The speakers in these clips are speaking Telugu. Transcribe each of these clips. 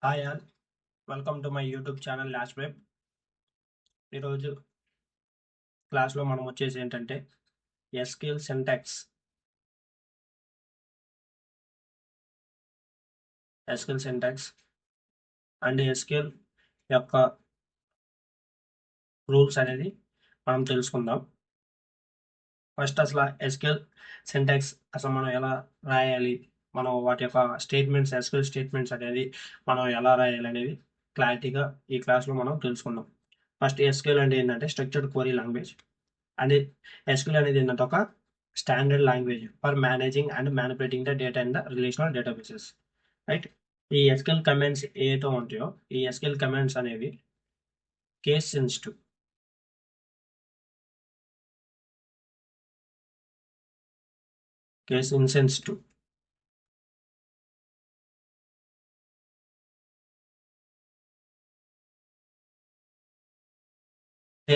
Hi all welcome to my YouTube channel last web. ఈరోజు క్లాస్లో మనం వచ్చేసి ఏంటంటే ఎస్క్యూఎల్ సింటాక్స్ అండ్ ఎస్క్యూఎల్ యొక్క రూల్స్ అనేది మనం తెలుసుకుందాం. ఫస్ట్ అసలు ఎస్క్యూఎల్ సింటాక్స్ అసలు మనం ఎలా రాయాలి, మనం వాటి యొక్క స్టేట్మెంట్స్ ఎస్క్యూఎల్ స్టేట్మెంట్స్ అనేది మనం ఎలా రాయాలి అనేది క్లారిటీగా ఈ క్లాస్లో మనం తెలుసుకుందాం. ఫస్ట్ ఎస్క్యూఎల్ అంటే ఏంటంటే structured query language. And SQL అనేది ఏంటంటే ఒక standard language for managing and manipulating the data in the relational databases. Right. ఈ ఎస్క్యూఎల్ కమాండ్స్ ఏవైతే ఉంటాయో ఈ ఎస్క్యూఎల్ కమాండ్స్ అనేవి కేస్ సెన్సిటివ్. Case insensitive.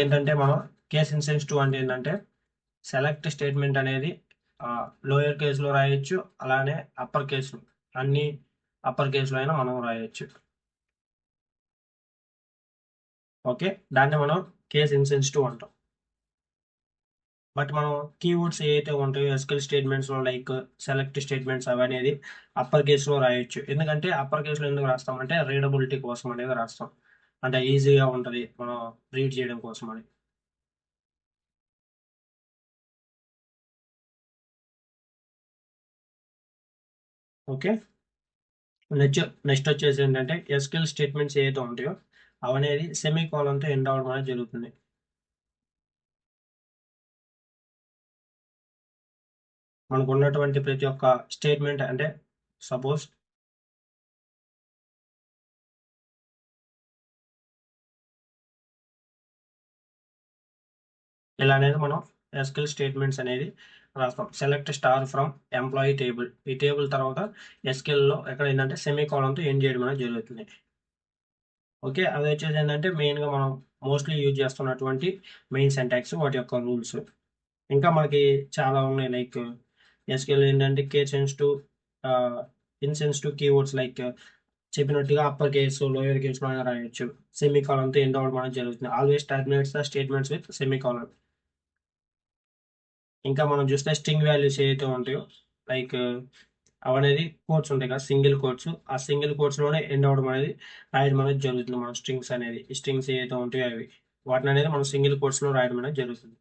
ఏంటంటే మనం కేస్ ఇన్సెన్సిటివ్ అంటే ఏంటంటే సెలెక్ట్ స్టేట్మెంట్ అనేది లోయర్ కేసులో రాయొచ్చు, అలానే అప్పర్ కేసులో అన్ని అప్పర్ కేసులో అయినా మనం రాయొచ్చు. ఓకే, దాన్ని మనం కేస్ ఇన్సెన్సిటివ్ అంటాం. బట్ మనం కీవర్డ్స్ ఏవైతే ఉంటాయో ఎస్క్యూఎల్ స్టేట్మెంట్స్లో లైక్ సెలెక్ట్ స్టేట్మెంట్స్ అవి అనేది అప్పర్ కేసులో రాయొచ్చు. ఎందుకంటే అప్పర్ కేసులో ఎందుకు రాస్తాం అంటే రీడబిలిటీ కోసం అనేది రాస్తాం, అంటే ఈజీగా ఉంటుంది మనం రీడ్ చేయడం కోసం అని. ఓకే, నెక్స్ట్ వచ్చేసి ఏంటంటే ఎస్క్యూఎల్ స్టేట్మెంట్స్ ఏవైతే ఉంటాయో అవనేది సెమీ కోలన్తో ఎండ్ అవ్వడం అనేది జరుగుతుంది. మనకు ఉన్నటువంటి ప్రతి ఒక్క స్టేట్మెంట్ అంటే సపోజ్ ఇలా అనేది మనం ఎస్క్యూఎల్ స్టేట్మెంట్స్ అనేది రాస్తాం. Select star from employee table, ఈ టేబుల్ తర్వాత ఎస్క్యూఎల్లో ఎక్కడ ఏంటంటే సెమీ కోలన్తో ఎండ్ చేయడం అనేది జరుగుతుంది. ఓకే, అది వచ్చేసి ఏంటంటే మెయిన్గా మనం మోస్ట్లీ యూజ్ చేస్తున్నటువంటి మెయిన్ సింటాక్స్, వాటి యొక్క రూల్స్. ఇంకా మనకి చాలా ఉన్నాయి లైక్ ఎస్క్యూఎల్ ఏంటంటే case sensitive, insensitive keywords like చెప్పినట్టుగా అప్పర్ కేసు లోయర్ కేసులో అయినా రాయొచ్చు. సెమీ కాలన్తో ఎండ్ అవ్వడం అనేది జరుగుతుంది. Always terminates the statements with semi colon. ఇంకా మనం చూస్తే స్ట్రింగ్ వాల్యూస్ ఏవైతే ఉంటాయో లైక్ అవనేది కోడ్స్ ఉంటాయి కదా, సింగిల్ కోడ్స్, ఆ సింగిల్ కోడ్స్లోనే ఎండ్ అవ్వడం అనేది రాయడం అనేది జరుగుతుంది. మన స్ట్రింగ్స్ అనేది ఈ స్ట్రింగ్స్ ఏవైతే ఉంటాయో అవి వాటిని అనేది మనం సింగిల్ కోడ్స్లో రాయడం అనేది జరుగుతుంది.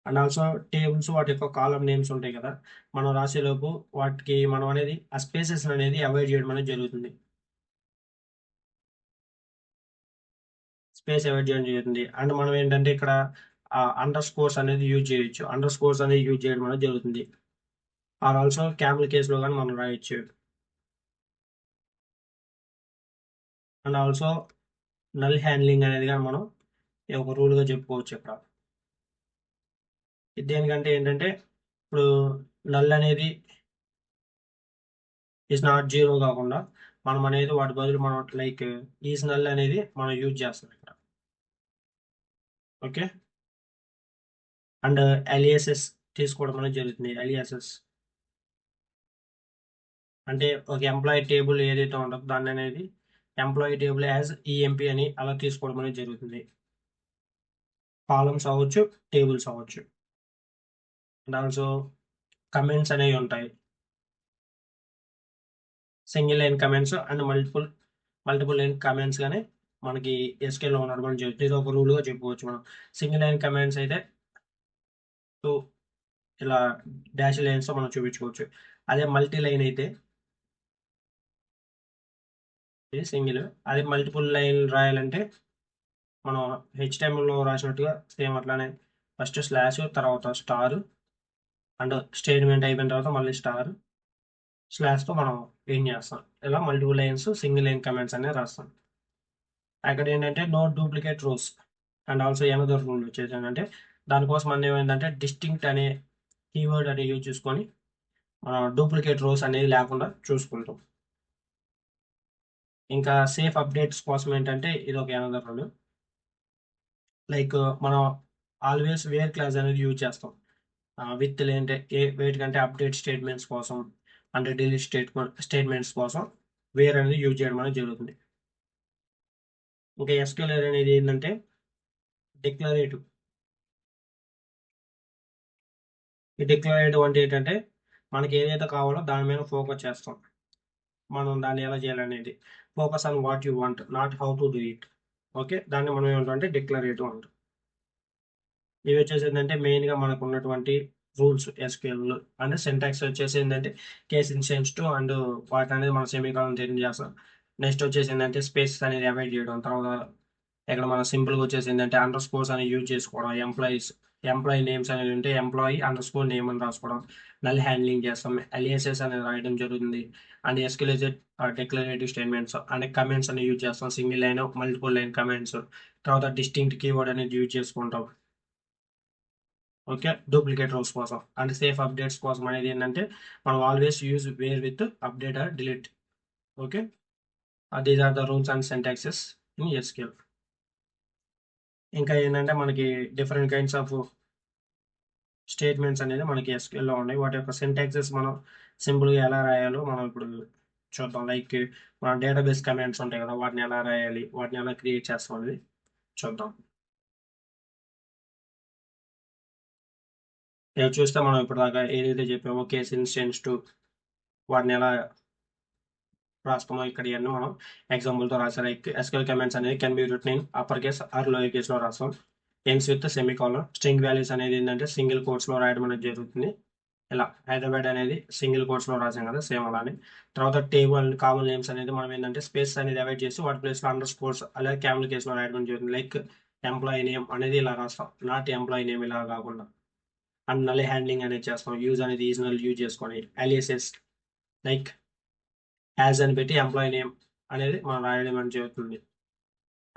అండ్ ఆల్సో టేబుల్స్ వాటి యొక్క కాలమ్ నేమ్స్ ఉంటాయి కదా, మనం రాసేలోపు వాటికి మనం అనేది ఆ స్పేసెస్ అనేది అవాయిడ్ చేయడం అనేది జరుగుతుంది. స్పేస్ అవాయిడ్ చేయడం జరుగుతుంది. అండ్ మనం ఏంటంటే ఇక్కడ అండర్ స్కోర్స్ అనేది యూజ్ చేయొచ్చు. అండర్ స్కోర్స్ అనేది యూజ్ చేయడం అనేది జరుగుతుంది. ఆర్ ఆల్సో క్యామెల్ కేసులో కానీ మనం రాయొచ్చు. అండ్ ఆల్సో నల్ హ్యాండ్లింగ్ అనేది కానీ మనం ఒక రూల్గా చెప్పుకోవచ్చు ఇక్కడ. దేనికంటే ఏంటంటే ఇప్పుడు నల్ అనేది ఈజ్ నాట్ జీరో కాకుండా మనం అనేది వాటి బదులు మనం లైక్ ఈజ్ నల్ అనేది మనం యూజ్ చేస్తాం ఇక్కడ. ఓకే, అండ్ ఎలియాసెస్ తీసుకోవడం అనేది జరుగుతుంది. ఎలియాసెస్ అంటే ఒక ఎంప్లాయీ టేబుల్ ఏదైతే ఉంటుందో దాన్ని అనేది ఎంప్లాయీ టేబుల్ యాజ్ ఈఎంపీ అని అలా తీసుకోవడం అనేది జరుగుతుంది. కాలమ్స్ అవ్వచ్చు, టేబుల్స్ అవ్వచ్చు. అండ్ ఆల్సో కమెంట్స్ అనేవి ఉంటాయి, single line comments and multiple line comments కానీ మనకి ఎస్కేలో ఉండడం అని చెప్తే ఇది ఒక రూల్గా చెప్పుకోవచ్చు. మనం సింగిల్ లైన్ కమెంట్స్ అయితే ఇలా డాష్ లైన్స్తో మనం చూపించుకోవచ్చు. అదే మల్టీ లైన్ అయితే ఇది సింగిల్. అదే మల్టిపుల్ లైన్ రాయాలంటే మనం హెచ్టిఎంఎల్లో రాసినట్టుగా సేమ్ అట్లానే ఫస్ట్ స్లాష్ తర్వాత స్టార్ అండ్ స్టేట్మెంట్ అయిపోయిన తర్వాత మళ్ళీ స్టార్ స్లాష్తో మనం ఏం చేస్తాం, ఇలా multiple lines single line comments అనేది రాస్తాం. అక్కడ ఏంటంటే no duplicate rows. And also another rule వచ్చేసి ఏంటంటే దానికోసం మనం ఏమైందంటే డిస్టింక్ట్ అనే కీవర్డ్ అనేది యూజ్ చేసుకొని మనం డూప్లికేట్ రోస్ అనేది లేకుండా చూసుకుంటాం. ఇంకా సేఫ్ అప్డేట్స్ కోసం ఏంటంటే ఇది ఒక ఎనదర్ రూల్. లైక్ మనం ఆల్వేస్ వేర్ క్లాస్ అనేది యూజ్ చేస్తాం విత్ లేదంటే వేటికంటే అప్డేట్ స్టేట్మెంట్స్ కోసం అంటే డిలీట్ స్టేట్మెంట్స్ కోసం వేర్ అనేది యూజ్ చేయడం అనేది జరుగుతుంది. ఇంకా ఎస్క్యూఎల్ అనేది ఏంటంటే డిక్లరేటివ్. ఈ డిక్లరేటివ్ అంటే ఏంటంటే మనకి ఏదైతే కావాలో దాని మీద ఫోకస్ చేస్తాం. మనం దాన్ని ఎలా చేయాలనేది. Focus on what you want, not how to do it. Okay, దాన్ని మనం ఏమంటాం డిక్లరేటివ్ అంటాం. ఇవి వచ్చేసి ఏంటంటే మెయిన్గా మనకు ఉన్నటువంటి రూల్స్ ఎస్క్యూఎల్. అంటే సింటాక్స్ వచ్చేసి ఏంటంటే కేస్ ఇన్సెన్సిటివ్ అండ్ వాటి అనేది మనం సెమీకాలన్ చేంజ్ చేస్తాం. నెక్స్ట్ వచ్చేసి ఏంటంటే స్పేస్ అనేది అవాయిడ్ చేయడం. తర్వాత ఇక్కడ మనం సింపుల్గా వచ్చేసి ఏంటంటే అండర్ స్కోర్స్ అనేది యూజ్ చేసుకోవడం. ఎంప్లాయీ నేమ్స్ అనేది ఉంటే ఎంప్లాయీ అండర్ స్కోర్ నేమ్ అని రాసుకోవడం. నల్ హ్యాండ్లింగ్ చేస్తాం. ఎలిఎస్ఎస్ అనేది రాయడం జరుగుతుంది. అండ్ ఎస్క్యూఎల్ డిక్లరేటివ్ స్టేట్మెంట్స్ అంటే కమెంట్స్ అనేది యూజ్ చేస్తాం. Single line, multiple line comments. తర్వాత డిస్టింక్ట్ కీవర్డ్ అనేది యూజ్ చేసుకుంటాం. ఓకే, డూప్లికేట్ రోల్స్ కోసం అండ్ సేఫ్ అప్డేట్స్ కోసం అనేది ఏంటంటే మనం always use where with update or delete. Okay, these are the rules and syntaxes in SQL. ఇంకా ఏంటంటే మనకి డిఫరెంట్ కైండ్స్ ఆఫ్ స్టేట్మెంట్స్ అనేది మనకి ఎస్క్యూఎల్లో ఉన్నాయి. వాటి యొక్క సింటాక్సెస్ మనం సింపుల్గా ఎలా రాయాలో మనం ఇప్పుడు చూద్దాం. లైక్ మన డేటాబేస్ కమాండ్స్ ఉంటాయి కదా, వాటిని ఎలా రాయాలి, వాటిని ఎలా క్రియేట్ చేస్తాం అనేది చూద్దాం. ఇక్కడ చూస్తే మనం ఇప్పుడు దాకా ఏదైతే చెప్పామో కేస్ ఇన్స్టెన్స్ టు వాటిని ఎలా రాస్తామో ఇక్కడ ఇవన్నీ మనం ఎగ్జాంపుల్తో రాసాం. లైక్ ఎస్క్యూఎల్ కమాండ్స్ అనేది can be written in upper case or lower కేస్లో రాస్తాం. Ends with semicolon. String values అనేది ఏంటంటే సింగిల్ కోట్స్లో రాయడం అనేది జరుగుతుంది. ఇలా హైదరాబాద్ అనేది సింగిల్ కోట్స్లో రాసాం కదా, సేమ్ అలానే. తర్వాత టేబుల్ కామన్ నేమ్స్ అనేది మనం ఏంటంటే స్పేస్ అనేది అవాయిడ్ చేసి వాటి ప్లేస్లో అండర్ స్కోర్స్ అలాగే క్యామిల్ కేసులో రాయడం జరుగుతుంది. లైక్ ఎంప్లాయీ నేమ్ అనేది ఇలా రాస్తాం, నాట్ ఎంప్లాయీ నేమ్ ఇలా కాకుండా. అండ్ నల్ హ్యాండ్లింగ్ అనేది చేస్తాం. యూజ్ అనేది ఈజనల్ యూజ్ చేసుకొని ఎలిఎస్ఎస్ లైక్ యాజ్ అని పెట్టి ఎంప్లాయీ నేమ్ అనేది మనం రాయడం అని జరుగుతుంది.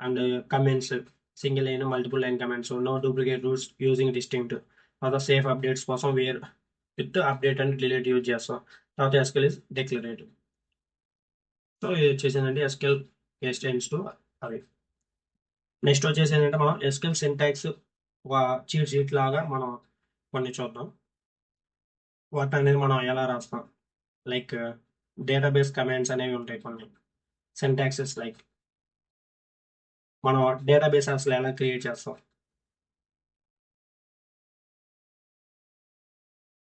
And comments single line, multiple line comments, no duplicate rules using distinct. తర్వాత సేఫ్ అప్డేట్స్ కోసం where with update and delete use చేస్తాం. తర్వాత ఎస్క్యూఎల్ ఇస్ డిక్లరేటివ్. సో ఇది వచ్చేసిందండి ఎస్క్యూఎల్ కేస్ టెన్స్ టు అవి. నెక్స్ట్ వచ్చేసి ఏంటంటే మనం ఎస్క్యూఎల్ సింటాక్స్ ఒక చీట్ షీట్ లాగా మనం కొన్ని చూద్దాం. వాటి అనేది మనం ఎలా రాస్తాం. లైక్ డేటాబేస్ కమాండ్స్ అనేవి ఉంటాయి కొన్ని సింటాక్సెస్. లైక్ మనం డేటాబేస్ అసలు ఎలా క్రియేట్ చేస్తాం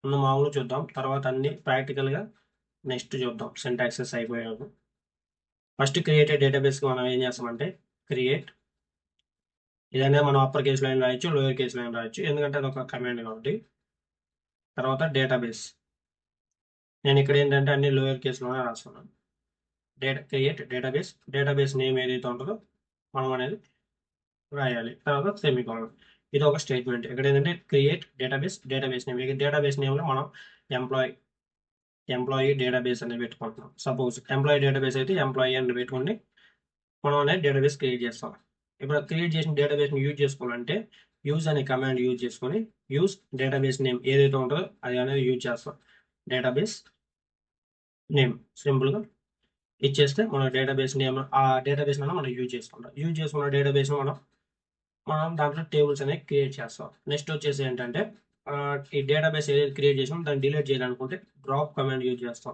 ముందు మామూలు చూద్దాం, తర్వాత అన్ని ప్రాక్టికల్గా నెక్స్ట్ చూద్దాం సింటాక్సెస్ అయిపోయాక. ఫస్ట్ క్రియేటెడ్ డేటాబేస్కి మనం ఏం చేస్తామంటే క్రియేట్. ఇదనే మనం అప్పర్ కేస్ లైన్ రాయొచ్చు, లోయర్ కేస్ లైన్ రాయొచ్చు, ఎందుకంటే అది ఒక కమాండ్ కాబట్టి. తర్వాత డేటాబేస్, నేను ఇక్కడ ఏంటంటే అన్ని లోయర్ కేసులోనే రాస్తున్నాను. క్రియేట్ డేటాబేస్ నేమ్ ఏదైతే ఉంటుందో మనం అనేది రాయాలి. తర్వాత సెమీకోలన్. ఇది ఒక స్టేట్మెంట్. ఇక్కడ ఏంటంటే క్రియేట్ డేటాబేస్ నేమ్. డేటాబేస్ నేమ్లో మనం ఎంప్లాయీ డేటాబేస్ అనేది పెట్టుకుంటున్నాం. సపోజ్ ఎంప్లాయీ డేటాబేస్ అయితే ఎంప్లాయీ అని పెట్టుకుని మనం అనేది డేటాబేస్ క్రియేట్ చేస్తాం. ఇప్పుడు క్రియేట్ చేసిన డేటాబేస్ని యూజ్ చేసుకోవాలంటే యూజ్ అనే కమాండ్ యూజ్ చేసుకొని యూజ్ డేటాబేస్ నేమ్ ఏదైతే ఉంటుందో అది అనేది యూజ్ చేస్తాం. డేటాబేస్ నేమ్ సింపుల్గా ఇచ్చేస్తే మన డేటాబేస్ నేమ్ ఆ డేటాబేస్ మనం యూజ్ చేసుకుంటాం. యూజ్ చేసుకున్న డేటాబేస్ మనం దాంట్లో టేబుల్స్ అనేవి క్రియేట్ చేస్తాం. నెక్స్ట్ వచ్చేసి ఏంటంటే ఈ డేటాబేస్ ఏదైతే క్రియేట్ చేసినాం దాన్ని డిలీట్ చేయాలనుకుంటే డ్రాప్ కమాండ్ యూజ్ చేస్తాం.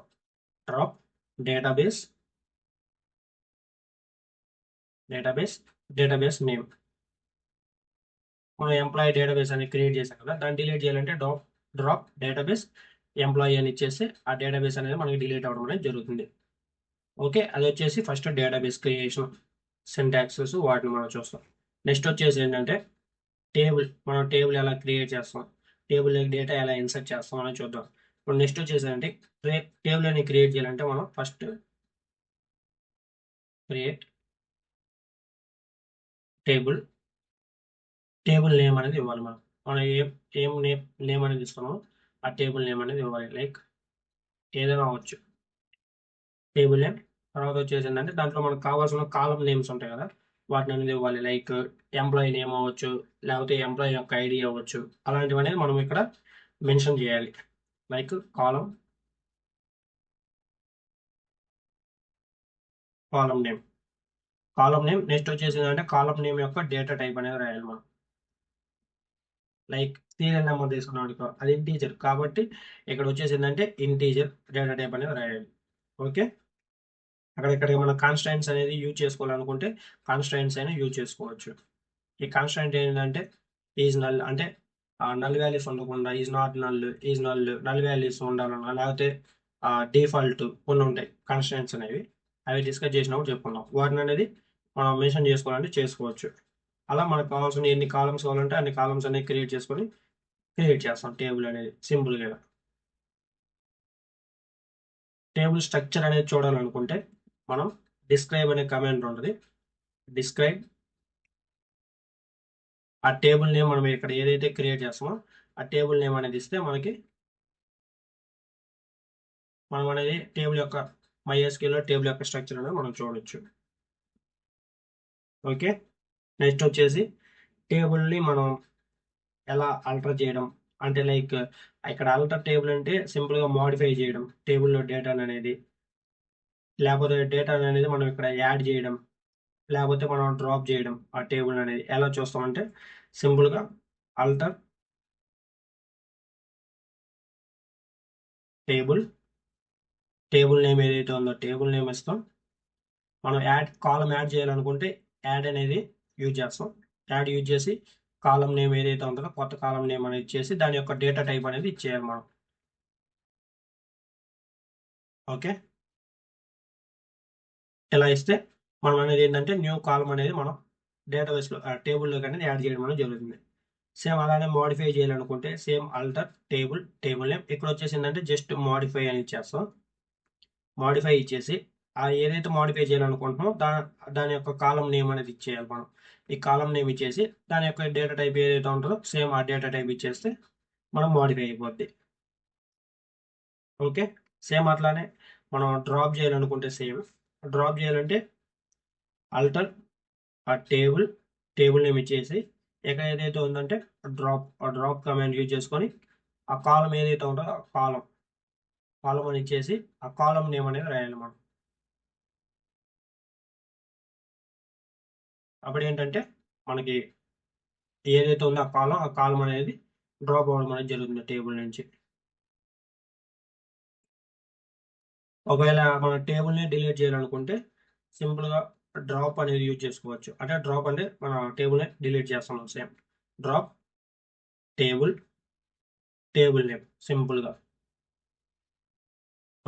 Drop database name. మనం ఎంప్లాయీ డేటాబేస్ అనేది క్రియేట్ చేసాం కదా, దాన్ని డిలీట్ చేయాలంటే డ్రాప్ డేటాబేస్ ఎంప్లాయీ అని ఇచ్చేస్తే ఆ డేటాబేస్ అనేది మనకి డిలీట్ అవ్వడం అనేది జరుగుతుంది. ఓకే, అది వచ్చేసి ఫస్ట్ డేటాబేస్ క్రియేషన్ సింటాక్సెస్ వాటిని మనం చూస్తాం. నెక్స్ట్ వచ్చేసి ఏంటంటే మనం టేబుల్ ఎలా క్రియేట్ చేస్తాం, టేబుల్ డేటా ఎలా ఇన్సర్ట్ చేస్తాం అనేది చూద్దాం. ఇప్పుడు నెక్స్ట్ వచ్చేసి అంటే టేబుల్ అని క్రియేట్ చేయాలంటే మనం ఫస్ట్ క్రియేట్ టేబుల్ నేమ్ అనేది ఇవ్వాలి. మనం ఏం నేమ్ అనేది ఇస్తామో ఆ టేబుల్ నేమ్ అనేది ఇవ్వాలి. లైక్ ఏదైనా అవ్వచ్చు టేబుల్ నేమ్. తర్వాత వచ్చేసి ఏంటంటే దాంట్లో మనకు కావాల్సిన కాలం నేమ్స్ ఉంటాయి కదా, వాటిని అనేది ఇవ్వాలి. లైక్ ఎంప్లాయీ నేమ్ అవ్వచ్చు, లేకపోతే ఎంప్లాయీ యొక్క ఐడి అవ్వచ్చు. అలాంటివి అనేది మనం ఇక్కడ మెన్షన్ చేయాలి. లైక్ కాలం నేమ్. నెక్స్ట్ వచ్చేసి ఏంటంటే కాలం నేమ్ యొక్క డేటా టైప్ అనేది రాయాలి మనం. లైక్ సీరియల్ నెంబర్ తీసుకున్నాడు అది ఇంటీజర్ కాబట్టి ఇక్కడ వచ్చేసి ఏంటంటే ఇంటీజర్ డేటా టైప్ అనేది రాయాలి. ఓకే, ఇక్కడ మనం కాన్స్టెంట్స్ అనేది యూజ్ చేసుకోవాలనుకుంటే కాన్స్టెంట్స్ అయినా యూజ్ చేసుకోవచ్చు. ఈ కాన్స్టెంట్ ఏంటంటే ఈజ్ నల్, అంటే నల్ వాల్యూస్ ఉండకుండా is not null, is null values ఉండాలన్నా, లేకపోతే డిఫాల్ట్ కొన్ని ఉంటాయి కాన్స్టెంట్స్ అనేవి. అవి డిస్కస్ చేసినప్పుడు చెప్పుకున్నాం. వాటిని అనేది మనం మెన్షన్ చేసుకోవాలంటే చేసుకోవచ్చు. అలా మనకు కావాల్సిన ఎన్ని కాలమ్స్ కావాలంటే అన్ని కాలమ్స్ అనేవి క్రియేట్ చేస్తాం టేబుల్ అనేది సింపుల్గా. టేబుల్ స్ట్రక్చర్ అనేది చూడాలనుకుంటే మనం డిస్క్రైబ్ అనే కమాండ్ ఉంటుంది. డిస్క్రైబ్ ఆ టేబుల్ నేమ్ మనం ఇక్కడ ఏదైతే క్రియేట్ చేస్తామో ఆ టేబుల్ నేమ్ అనేది ఇస్తే మనం అనేది టేబుల్ యొక్క MySQL టేబుల్ యొక్క స్ట్రక్చర్ అనేది మనం చూడొచ్చు. ఓకే, నెక్స్ట్ వచ్చేసి టేబుల్ని మనం ఎలా ఆల్టర్ చేయడం అంటే లైక్ ఇక్కడ ఆల్టర్ టేబుల్ అంటే సింపుల్గా మోడిఫై చేయడం టేబుల్లో డేటా అనేది, లేకపోతే డేటా అనేది మనం ఇక్కడ యాడ్ చేయడం, లేకపోతే మనం డ్రాప్ చేయడం. ఆ టేబుల్ అనేది ఎలా చూస్తామంటే సింపుల్గా ఆల్టర్ టేబుల్ నేమ్ ఏదైతే ఉందో టేబుల్ నేమ్ ఇస్తాం. మనం కాలం యాడ్ చేయాలనుకుంటే యాడ్ అనేది యూజ్ చేస్తాం. యాడ్ యూజ్ చేసి కాలం నేమ్ ఏదైతే ఉంటుందో కొత్త కాలం నేమ్ అనేది ఇచ్చేసి దాని యొక్క డేటా టైప్ అనేది ఇచ్చేయాలి మనం. ఓకే, ఇలా ఇస్తే మనం అనేది ఏంటంటే న్యూ కాలం అనేది మనం డేటాబేస్లో టేబుల్లోకి అనేది యాడ్ చేయడం అనేది జరుగుతుంది. సేమ్ అలానే మోడిఫై చేయాలనుకుంటే సేమ్ ఆల్టర్ టేబుల్ నేమ్. ఇక్కడ వచ్చేసి ఏంటంటే జస్ట్ మోడిఫై అని ఇచ్చేస్తాం. మోడిఫై ఇచ్చేసి ఏదైతే మోడిఫై చేయాలనుకుంటున్నామో దాని యొక్క కాలం నేమ్ అనేది ఇచ్చేయాలి మనం. ఈ కాలం నేమ్ ఇచ్చేసి దాని యొక్క డేటా టైప్ ఏదైతే ఉంటుందో సేమ్ ఆ డేటా టైప్ ఇచ్చేస్తే మనం మోడిఫై అయిపోద్ది. ఓకే, సేమ్ అట్లానే మనం డ్రాప్ చేయాలనుకుంటే డ్రాప్ చేయాలంటే ఆల్టర్ ఆ టేబుల్ నేమ్ ఇచ్చేసి ఇక్కడ ఏదైతే ఉందంటే డ్రాప్ కమాండ్ యూజ్ చేసుకొని ఆ కాలం ఏదైతే ఉంటుందో ఆ కాలం అని ఇచ్చేసి ఆ కాలం నేమ్ అనేది రాయాలి మనం. అప్పుడు ఏంటంటే మనకి ఏదైతే ఉందో ఆ కాలం అనేది డ్రాప్ అవ్వడం అనేది జరుగుతుంది టేబుల్ నుంచి. ఒకవేళ మన టేబుల్ని డిలీట్ చేయాలనుకుంటే సింపుల్గా డ్రాప్ అనేది యూజ్ చేసుకోవచ్చు. అంటే డ్రాప్ అంటే మన టేబుల్ని డిలీట్ చేస్తున్నాం. సేమ్ డ్రాప్ టేబుల్ నేమ్ సింపుల్గా.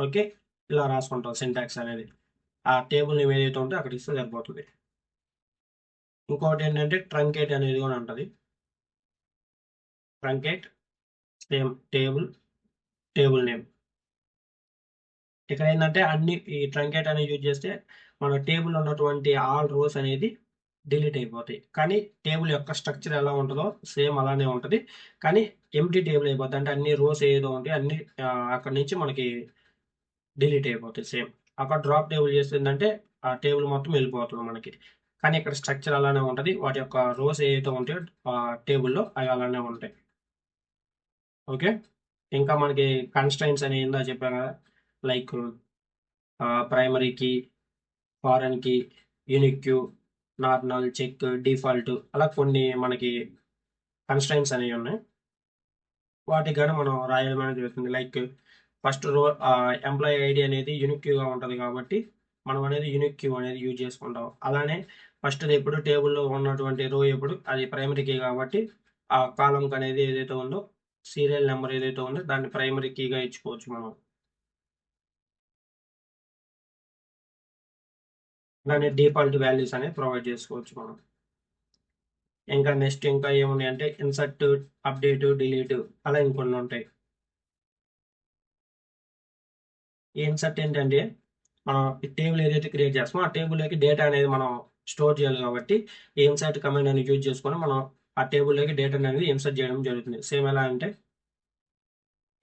ఓకే, ఇలా రాసుకుంటాం సింటాక్స్ అనేది. ఆ టేబుల్ నేమ్ ఏదైతే ఉంటే అక్కడ ఇస్తే సరిపోతుంది. ఇంకోటి ఏంటంటే ట్రంకేట్ అనేది కూడా ఉంటుంది. Truncate same table name. ఇక్కడ ఏంటంటే ఈ ట్రంకేట్ అనేది యూజ్ చేస్తే మన టేబుల్ ఉన్నటువంటి ఆల్ రోస్ అనేది డిలీట్ అయిపోతాయి. కానీ టేబుల్ యొక్క స్ట్రక్చర్ ఎలా ఉంటుందో సేమ్ అలానే ఉంటుంది. కానీ ఎంటీ టేబుల్ అయిపోతుంది. అంటే అన్ని రోస్ ఏదో ఉంటాయి అన్ని అక్కడ నుంచి మనకి డిలీట్ అయిపోతాయి. సేమ్ అక్కడ డ్రాప్ టేబుల్ చేస్తుందంటే ఆ టేబుల్ మొత్తం వెళ్ళిపోతుంది మనకి. కానీ ఇక్కడ స్ట్రక్చర్ అలానే ఉంటుంది. వాటి యొక్క రోస్ ఏదైతే ఉంటాయో ఆ టేబుల్లో అవి అలానే ఉంటాయి. ఓకే, ఇంకా మనకి కన్స్ట్రైంట్స్ అని ఏందా చెప్పాను కదా, like primary key, foreign key, unique key, not null, check, default, అలా కొన్ని మనకి కన్స్ట్రైంట్స్ అనేవి ఉన్నాయి. వాటికి కానీ మనం రాయడం అనేది జరుగుతుంది. లైక్ ఫస్ట్ ఎంప్లాయీ ఐడి అనేది యూనిక్ క్యూగా ఉంటుంది కాబట్టి మనం అనేది యూనిక్ క్యూ అనేది యూజ్ చేసుకుంటాం. అలానే ఫస్ట్ ఎప్పుడు టేబుల్లో ఉన్నటువంటి రో ఎప్పుడు అది ప్రైమరీ కీ కాబట్టి ఆ కాలంకి అనేది ఏదైతే ఉందో సీరియల్ నెంబర్ ఏదైతే ఉందో దాన్ని ప్రైమరీ కీగా ఇచ్చుకోవచ్చు మనం. దాన్ని డిఫాల్ట్ వాల్యూస్ అనేది ప్రొవైడ్ చేసుకోవచ్చు మనం. ఇంకా నెక్స్ట్ ఇంకా ఏమున్నాయి అంటే ఇన్సర్ట్, అప్డేట్, డిలీట్, అలా ఇంకొన్ని ఉంటాయి. ఈ ఇన్సర్ట్ ఏంటంటే మనం టేబుల్ ఏదైతే క్రియేట్ చేస్తామో ఆ టేబుల్లోకి డేటా అనేది మనం స్టోర్ చేయాలి కాబట్టి ఈ ఇన్సర్ట్ కమాండ్ అనేది యూజ్ చేసుకొని మనం ఆ టేబుల్లోకి డేటా అనేది ఇన్సర్ట్ చేయడం జరుగుతుంది. సేమ్ ఎలా అంటే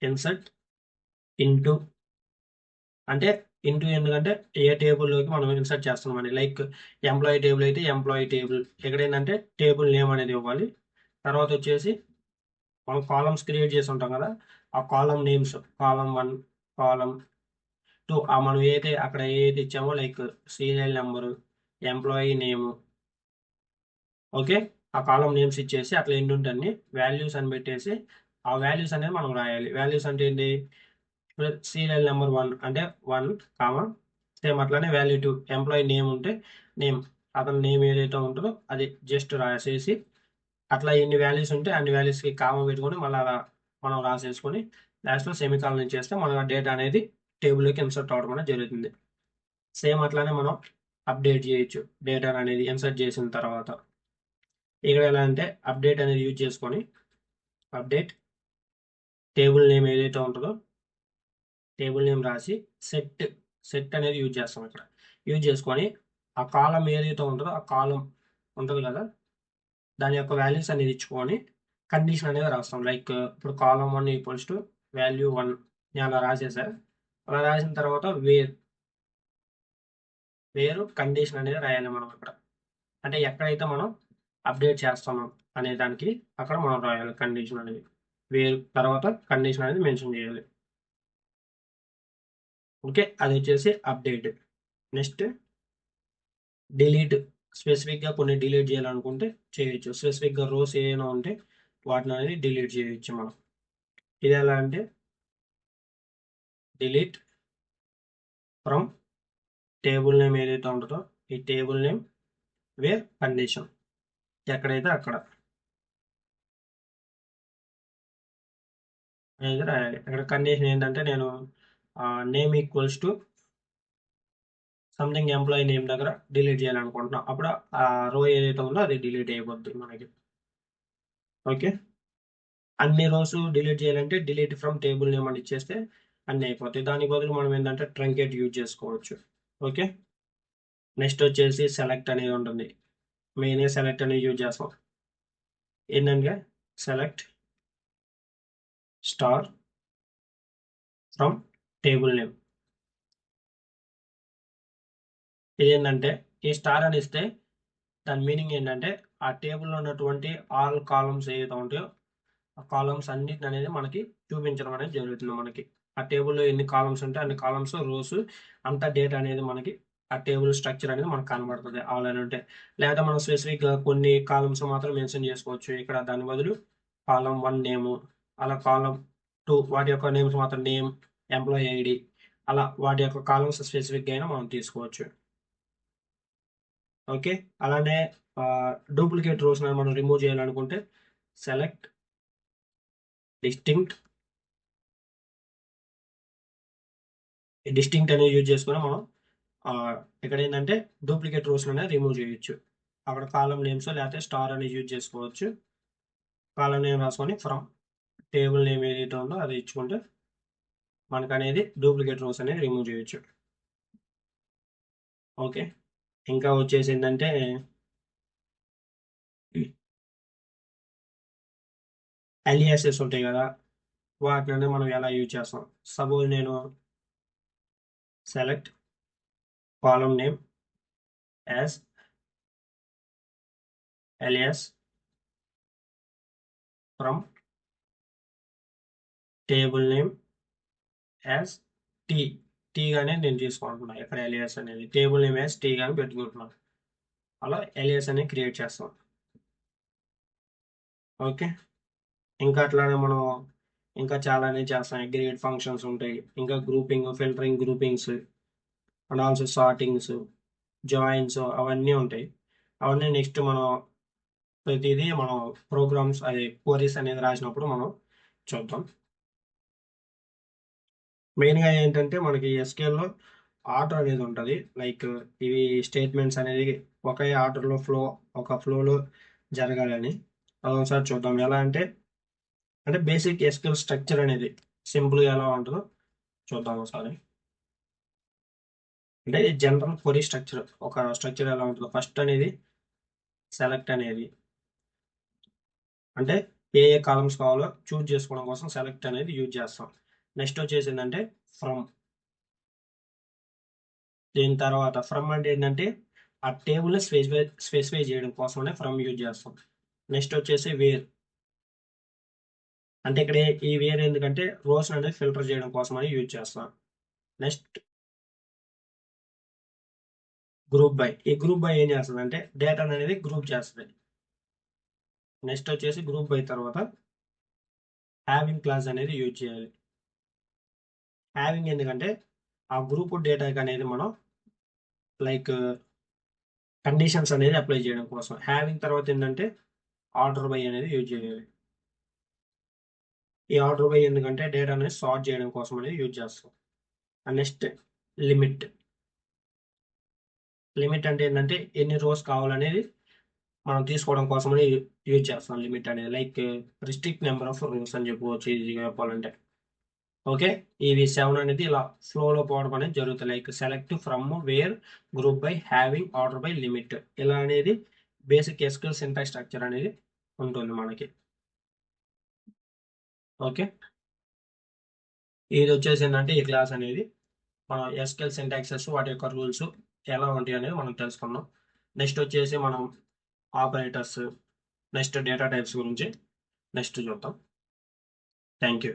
ఇన్సర్ట్ ఇంటూ, అంటే ఎందుకంటే ఏ టేబుల్లోకి మనం ఇన్సర్ట్ చేస్తున్నామని. లైక్ ఎంప్లాయీ టేబుల్ అయితే ఎంప్లాయీ టేబుల్ ఇక్కడ ఏంటంటే టేబుల్ నేమ్ అనేది ఇవ్వాలి. తర్వాత వచ్చేసి మనం కాలమ్స్ క్రియేట్ చేసి ఉంటాం కదా, ఆ కాలం నేమ్స్ కాలం 1, కాలం 2 మనం అక్కడ ఏదైతే ఇచ్చామో లైక్ సీరియల్ నెంబరు, ఎంప్లాయీ నేము, ఓకే, ఆ కాలం నేమ్స్ ఇచ్చేసి అట్లా ఎన్ని ఉంటుంది వాల్యూస్ అని పెట్టేసి ఆ వాల్యూస్ అనేది మనం రాయాలి. వాల్యూస్ అంటే ఏంటి, సీరియల్ నెంబర్ 1 అంటే 1, సేమ్ అట్లానే వాల్యూ 2 ఎంప్లాయీ నేమ్ ఉంటే నేమ్, అతని నేమ్ ఏదైతే ఉంటుందో అది జస్ట్ రాసేసి అట్లా ఎన్ని వాల్యూస్ ఉంటే అన్ని వాల్యూస్కి కామా పెట్టుకొని మళ్ళీ అలా మనం రాసేసుకొని లాస్ట్లో సెమికాలన్ చేస్తే మన డేటా అనేది టేబుల్లోకి ఇన్సర్ట్ అవడం అనేది జరుగుతుంది. సేమ్ అట్లానే మనం అప్డేట్ చేయొచ్చు డేటా అనేది ఇన్సర్ట్ చేసిన తర్వాత. ఇక్కడ ఎలా అంటే అప్డేట్ అనేది యూజ్ చేసుకొని అప్డేట్ టేబుల్ నేమ్ ఏదైతే ఉంటుందో టేబుల్ నేమ్ రాసి సెట్ అనేది యూజ్ చేస్తాం. ఇక్కడ యూజ్ చేసుకొని ఆ కాలం ఏదైతే ఉంటుందో ఆ కాలం ఉంటుంది కదా, దాని యొక్క వాల్యూస్ అనేది ఇచ్చుకొని కండిషన్ అనేది రాస్తాం. లైక్ ఇప్పుడు కాలం 1 ఈక్వల్స్ టు వాల్యూ 1 నేను అలా రాసేసా. అలా రాసిన తర్వాత వేరు కండిషన్ అనేది రాయాలి మనం ఇక్కడ. అంటే ఎక్కడైతే మనం అప్డేట్ చేస్తున్నాం అనే దానికి అక్కడ మనం రాయాలి కండిషన్ అనేది. వేరు తర్వాత కండిషన్ అనేది మెన్షన్ చేయాలి. ఓకే, అది వచ్చేసి అప్డేట్. Next delete. స్పెసిఫిక్గా కొన్ని డిలీట్ చేయాలనుకుంటే చేయొచ్చు. స్పెసిఫిక్గా రోస్ ఏమైనా ఉంటే వాటిని అనేది డిలీట్ చేయొచ్చు మనం. ఇది ఎలా అంటే డిలీట్ ఫ్రమ్ టేబుల్ నేమ్ ఏదైతే ఉంటుందో ఈ టేబుల్ నేమ్ వేర్ కండిషన్ ఎక్కడైతే అక్కడ అనేది రాయాలి. ఇక్కడ కండిషన్ ఏంటంటే నేను name equals to something employee name దగ్గర డిలీట్ చేయాలనుకుంటున్నాం. అప్పుడు ఆ రో ఏదైతే ఉందో అది డిలీట్ అయిపోద్ది మనకి. ఓకే, అన్ని రోస్ డిలీట్ చేయాలంటే డిలీట్ ఫ్రమ్ టేబుల్ నేమ్ అని ఇచ్చేస్తే అన్ని అయిపోతాయి. దాని బదులు మనం ఏంటంటే ట్రంకేట్ యూజ్ చేసుకోవచ్చు. ఓకే, నెక్స్ట్ వచ్చేసి సెలెక్ట్ అనేది ఉంటుంది. మెయిన్గా సెలెక్ట్ అనేది యూజ్ చేస్తాం. ఏంటంటే select star from table name. ఇదేంటంటే ఈ స్టార్ అని ఇస్తే దాని మీనింగ్ ఏంటంటే ఆ టేబుల్లో ఉన్నటువంటి ఆల్ కాలమ్స్ ఏవైతే ఉంటాయో ఆ కాలమ్స్ అన్నిటిని అనేది మనకి చూపించడం అనేది జరుగుతుంది. మనకి ఆ టేబుల్లో ఎన్ని కాలమ్స్ ఉంటే అన్ని కాలమ్స్ రోస్ అంత డేటా అనేది మనకి ఆ టేబుల్ స్ట్రక్చర్ అనేది మనకు కనబడుతుంది ఆల్ అని ఉంటే. లేదా మనం స్పెసిఫిక్గా కొన్ని కాలమ్స్ మాత్రం మెన్షన్ చేసుకోవచ్చు. ఇక్కడ దాని బదులు కాలం 1 నేము, అలా కాలం 2 వాటి యొక్క నేమ్స్ మాత్రం నేమ్, ఎంప్లాయీ ఐడి, అలా వాటి యొక్క కాలమ్స్ స్పెసిఫిక్గా అయినా మనం తీసుకోవచ్చు. ఓకే, అలానే డూప్లికేట్ రోస్ మనం రిమూవ్ చేయాలనుకుంటే సెలెక్ట్ డిస్టింక్ట్ అనేది యూజ్ చేసుకుని మనం ఇక్కడ ఏంటంటే డూప్లికేట్ రోస్ అనేది రిమూవ్ చేయొచ్చు. అక్కడ కాలం నేమ్స్ లేకపోతే స్టార్ అనేది యూజ్ చేసుకోవచ్చు. కాలం నేమ్ రాసుకొని ఫ్రమ్ టేబుల్ నేమ్ ఏదైతే ఉందో అది ఇచ్చుకుంటే మనకు అనేది డూప్లికేట్ రోస్ అనేది రిమూవ్ చేయొచ్చు. ఓకే, ఇంకా వచ్చేసి ఏంటంటే అలియాసెస్ ఉంటాయి కదా, వాటిని మనం ఎలా యూజ్ చేస్తాం. సపోజ్ నేను select column name as alias from table name as T గానే నేను తీసుకుంటున్నాను. ఇక్కడ alias అనేది టేబుల్ నేమ్ యాజ్ టీ గాని పెట్టుకుంటున్నాను. అలా alias అనేది క్రియేట్ చేస్తాం. ఓకే, ఇంకా అట్లానే మనం ఇంకా చాలానే చేస్తాం. అగ్రిగేట్ ఫంక్షన్స్ ఉంటాయి, ఇంకా grouping, filtering, groupings and also sortings, joins అవన్నీ ఉంటాయి. అవన్నీ నెక్స్ట్ మనం ప్రతిదీ మనం ప్రోగ్రామ్స్ అది క్వరీస్ అనేది రాసినప్పుడు మనం చూద్దాం. మెయిన్గా ఏంటంటే మనకి ఎస్క్యూఎల్లో ఆర్డర్ అనేది ఉంటుంది. లైక్ ఇవి స్టేట్మెంట్స్ అనేది ఒకే ఆర్డర్లో ఒక ఫ్లోలో జరగాలని అదొకసారి చూద్దాం. ఎలా అంటే బేసిక్ ఎస్క్యూఎల్ స్ట్రక్చర్ అనేది సింపుల్గా ఎలా ఉంటుందో చూద్దాం ఒకసారి. అంటే జనరల్ క్వరీ స్ట్రక్చర్, ఒక స్ట్రక్చర్ ఎలా ఉంటుందో. ఫస్ట్ అనేది సెలెక్ట్ అనేది అంటే ఏ కాలమ్స్ కావాలో చూజ్ చేసుకోవడం కోసం సెలెక్ట్ అనేది యూజ్ చేస్తాం. నెక్స్ట్ వచ్చేసి ఏంటంటే ఫ్రమ్. దీని తర్వాత ఫ్రమ్ అంటే ఏంటంటే ఆ టేబుల్ని స్పెసిఫై చేయడం కోసమనే ఫ్రమ్ యూజ్ చేస్తాం. నెక్స్ట్ వచ్చేసి వేర్ అంటే ఇక్కడ ఈ వేర్ ఎందుకంటే రోస్ అనేది ఫిల్టర్ చేయడం కోసమని యూజ్ చేస్తాం. Next group by. ఈ గ్రూప్ బై ఏం చేస్తుంది అంటే డేటా అనేది గ్రూప్ చేస్తుంది. నెక్స్ట్ వచ్చేసి గ్రూప్ బై తర్వాత హ్యావింగ్ క్లాస్ అనేది యూజ్ చేయాలి. హ్యావింగ్ ఎందుకంటే ఆ గ్రూప్ డేటాకి అనేది మనం లైక్ కండిషన్స్ అనేది అప్లై చేయడం కోసం. హ్యావింగ్ తర్వాత ఏంటంటే ఆర్డర్ బై అనేది యూజ్ చేయాలి. ఈ ఆర్డర్ బై ఎందుకంటే డేటా అనేది సార్ట్ చేయడం కోసం అనేది యూజ్ చేస్తాం. And next limit. లిమిట్ అంటే ఏంటంటే ఎన్ని రోస్ కావాలనేది మనం తీసుకోవడం కోసమని యూజ్ చేస్తాం లిమిట్ అనేది. Like restrict number of rose అని చెప్పుకోవచ్చు ఈజీగా చెప్పాలంటే. ఓకే, ఇవి 7 అనేది ఇలా ఫ్లోలో పోవడం అనేది జరుగుతుంది. Like select from, where, group by, having, order by, limit ఇలా అనేది బేసిక్ ఎస్క్యూఎల్ సింటాక్స్ స్ట్రక్చర్ అనేది ఉంటుంది మనకి. ఓకే, ఇది వచ్చేసి ఏంటంటే ఈ క్లాస్ అనేది మనం ఎస్క్యూఎల్ సింటాక్సెస్ వాటి యొక్క రూల్స్ ఎలా ఉంటాయి అనేది మనం తెలుసుకున్నాం. నెక్స్ట్ వచ్చేసి మనం ఆపరేటర్స్, నెక్స్ట్ డేటా టైప్స్ గురించి నెక్స్ట్ చూద్దాం. Thank you.